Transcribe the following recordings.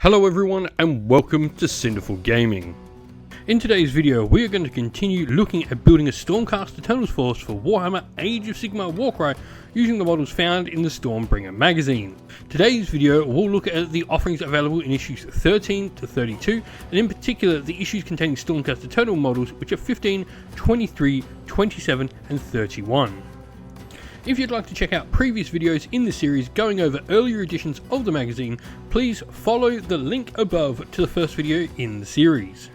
Hello everyone and welcome to Cinderful Gaming. In today's video we are going to continue looking at building a Stormcast Eternals force for Warhammer Age of Sigmar Warcry using the models found in the Stormbringer magazine. Today's video will look at the offerings available in issues 13 to 32 and in particular the issues containing Stormcast Eternal models which are 15, 23, 27 and 31. If you'd like to check out previous videos in the series going over earlier editions of the magazine, please follow the link above to the first video in the series.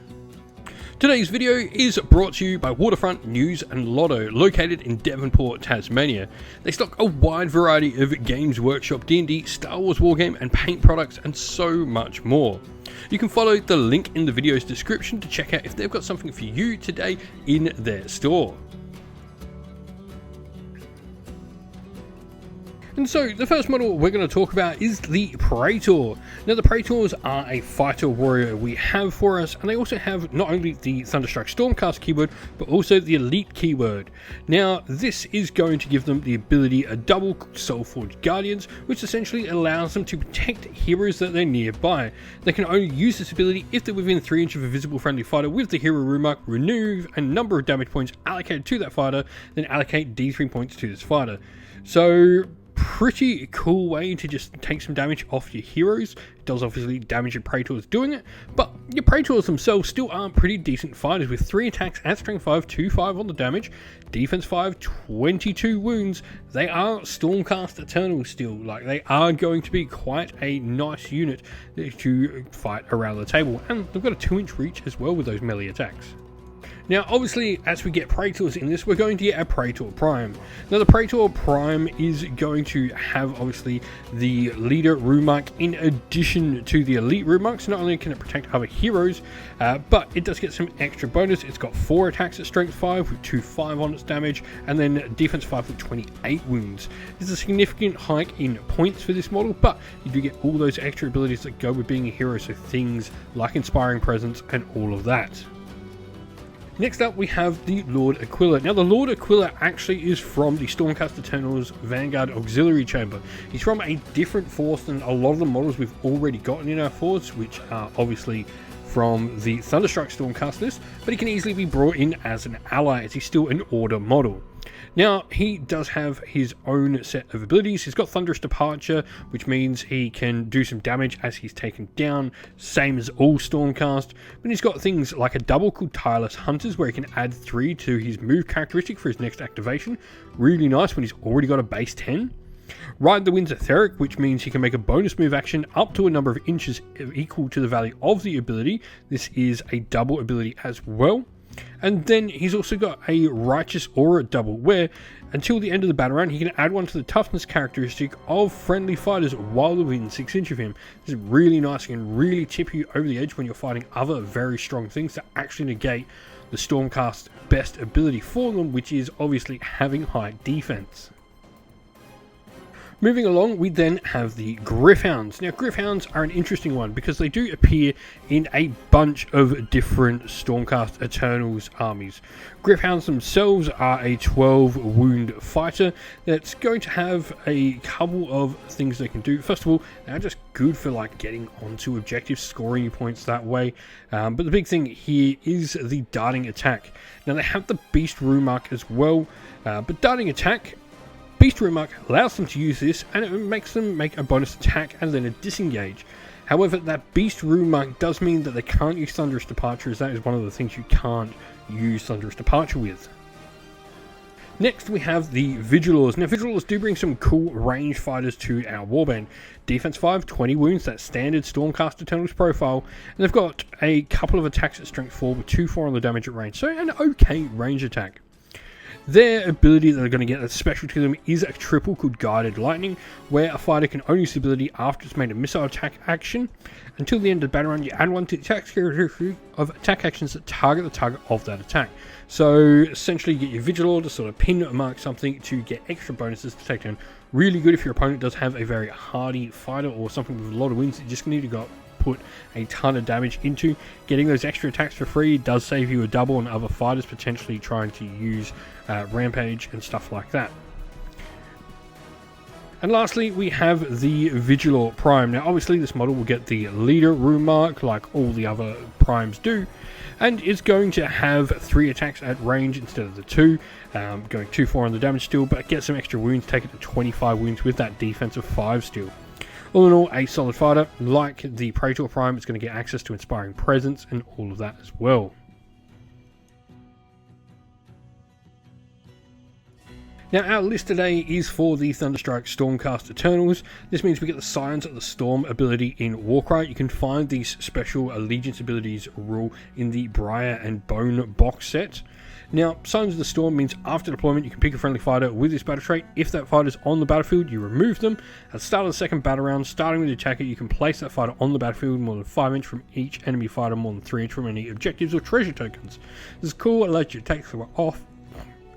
Today's video is brought to you by Waterfront News and Lotto, located in Devonport, Tasmania. They stock a wide variety of Games Workshop D&D, Star Wars Wargame and paint products and so much more. You can follow the link in the video's description to check out if they've got something for you today in their store. And so, the first model we're going to talk about is the Praetor. Now, the Praetors are a fighter warrior we have for us, and they also have not only the Thunderstruck Stormcast keyword, but also the Elite keyword. Now, this is going to give them the ability a double Soulforged Guardians, which essentially allows them to protect heroes that they're nearby. They can only use this ability if they're within 3 inches of a visible friendly fighter with the hero rune mark, remove a number of damage points allocated to that fighter, then allocate D3 points to this fighter. So, pretty cool way to just take some damage off your heroes. It does obviously damage your Praetors doing it, but your Praetors themselves still are pretty decent fighters with 3 attacks at strength 5, 2-5 on the damage, defense 5, 22 wounds. They are Stormcast Eternals still, like they are going to be quite a nice unit to fight around the table, and they've got a 2-inch reach as well with those melee attacks. Now, obviously, as we get Praetors in this, we're going to get a Praetor Prime. Now, the Praetor Prime is going to have, obviously, the Leader rune mark in addition to the Elite rune mark. So not only can it protect other heroes, but it does get some extra bonus. It's got 4 attacks at strength 5 with 2-5 on its damage, and then defense 5 with 28 wounds. There's a significant hike in points for this model, but you do get all those extra abilities that go with being a hero, so things like Inspiring Presence and all of that. Next up we have the Lord Aquila. Now the Lord Aquila actually is from the Stormcast Eternals Vanguard Auxiliary Chamber. He's from a different force than a lot of the models we've already gotten in our force, which are obviously from the Thunderstruck Stormcast list, but he can easily be brought in as an ally as he's still an Order model. Now, he does have his own set of abilities. He's got Thunderous Departure, which means he can do some damage as he's taken down, same as all Stormcast. But he's got things like a double called Tireless Hunters, where he can add 3 to his move characteristic for his next activation. Really nice when he's already got a base 10. Ride the Winds Etheric, which means he can make a bonus move action up to a number of inches equal to the value of the ability. This is a double ability as well. And then he's also got a Righteous Aura double, where until the end of the battle round he can add 1 to the toughness characteristic of friendly fighters while within 6 inches of him. This is really nice and can really tip you over the edge when you're fighting other very strong things that actually negate the Stormcast's best ability for them, which is obviously having high defense. Moving along, we then have the Gryph-hounds. Now, Gryph-hounds are an interesting one because they do appear in a bunch of different Stormcast Eternals armies. Gryph-hounds themselves are a 12-wound fighter that's going to have a couple of things they can do. First of all, they're just good for like getting onto objectives, scoring points that way. But the big thing here is the darting attack. Now, they have the Beast rune mark as well, but darting attack, Beast rune mark allows them to use this, and it makes them make a bonus attack and then a disengage. However, that Beast rune mark does mean that they can't use Thunderous Departure, as that is one of the things you can't use Thunderous Departure with. Next we have the Vigilors. Now Vigilors do bring some cool range fighters to our warband. Defense 5, 20 wounds, that's standard Stormcast Eternals profile, and they've got a couple of attacks at strength 4 with 2-4 on the damage at range, so an okay range attack. Their ability that they're going to get that's special to them is a triple called Guided Lightning, where a fighter can only use the ability after it's made a missile attack action. Until the end of the battle round, you add 1 to the attack characteristic of attack actions that target the target of that attack. So essentially you get your Vigilor to sort of pin or mark something to get extra bonuses to take down. Really good if your opponent does have a very hardy fighter or something with a lot of wins. You just need to go put a ton of damage into. Getting those extra attacks for free does save you a double on other fighters potentially trying to use Rampage and stuff like that. And lastly, we have the Vigilor Prime. Now, obviously, this model will get the leader rune mark like all the other primes do, and it's going to have 3 attacks at range instead of the 2, going 2-4 on the damage still, but get some extra wounds, take it to 25 wounds with that defense of 5 still. All in all, a solid fighter. Like the Praetor Prime, it's going to get access to Inspiring Presence and all of that as well. Now, our list today is for the Thunderstrike Stormcast Eternals. This means we get the Scions of the Storm ability in Warcry. You can find these special Allegiance abilities rule in the Briar and Bone box set. Now, Scions of the Storm means after deployment, you can pick a friendly fighter with this battle trait. If that fighter is on the battlefield, you remove them. At the start of the second battle round, starting with the attacker, you can place that fighter on the battlefield more than 5 inch from each enemy fighter, more than 3 inch from any objectives or treasure tokens. This is cool, it allows you to take the off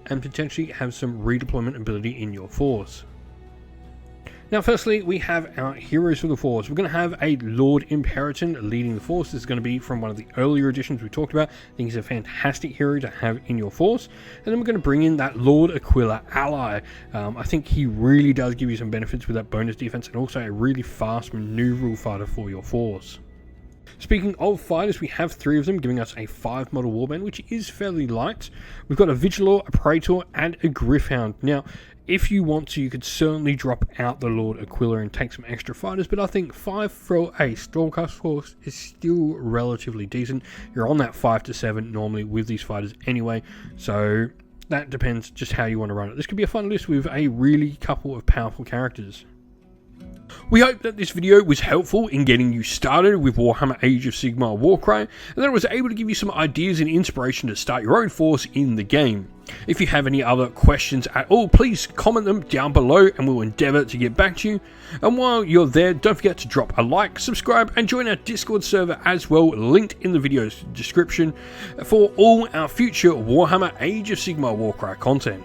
and potentially have some redeployment ability in your force. Now, firstly, we have our heroes for the force. We're going to have a Lord Imperator leading the force. This is going to be from one of the earlier editions we talked about. I think he's a fantastic hero to have in your force. And then we're going to bring in that Lord Aquila ally. I think he really does give you some benefits with that bonus defense and also a really fast maneuverable fighter for your force. Speaking of fighters, we have 3 of them, giving us a 5 model warband, which is fairly light. We've got a Vigilor, a Praetor, and a Gryph-hound. Now, if you want to, you could certainly drop out the Lord Aquila and take some extra fighters, but I think 5 for a Stormcast force is still relatively decent. You're on that 5 to 7 normally with these fighters anyway, so that depends just how you want to run it. This could be a fun list with a really couple of powerful characters. We hope that this video was helpful in getting you started with Warhammer Age of Sigmar Warcry, and that it was able to give you some ideas and inspiration to start your own force in the game. If you have any other questions at all, please comment them down below and we'll endeavour to get back to you. And while you're there, don't forget to drop a like, subscribe and join our Discord server as well, linked in the video's description, for all our future Warhammer Age of Sigmar Warcry content.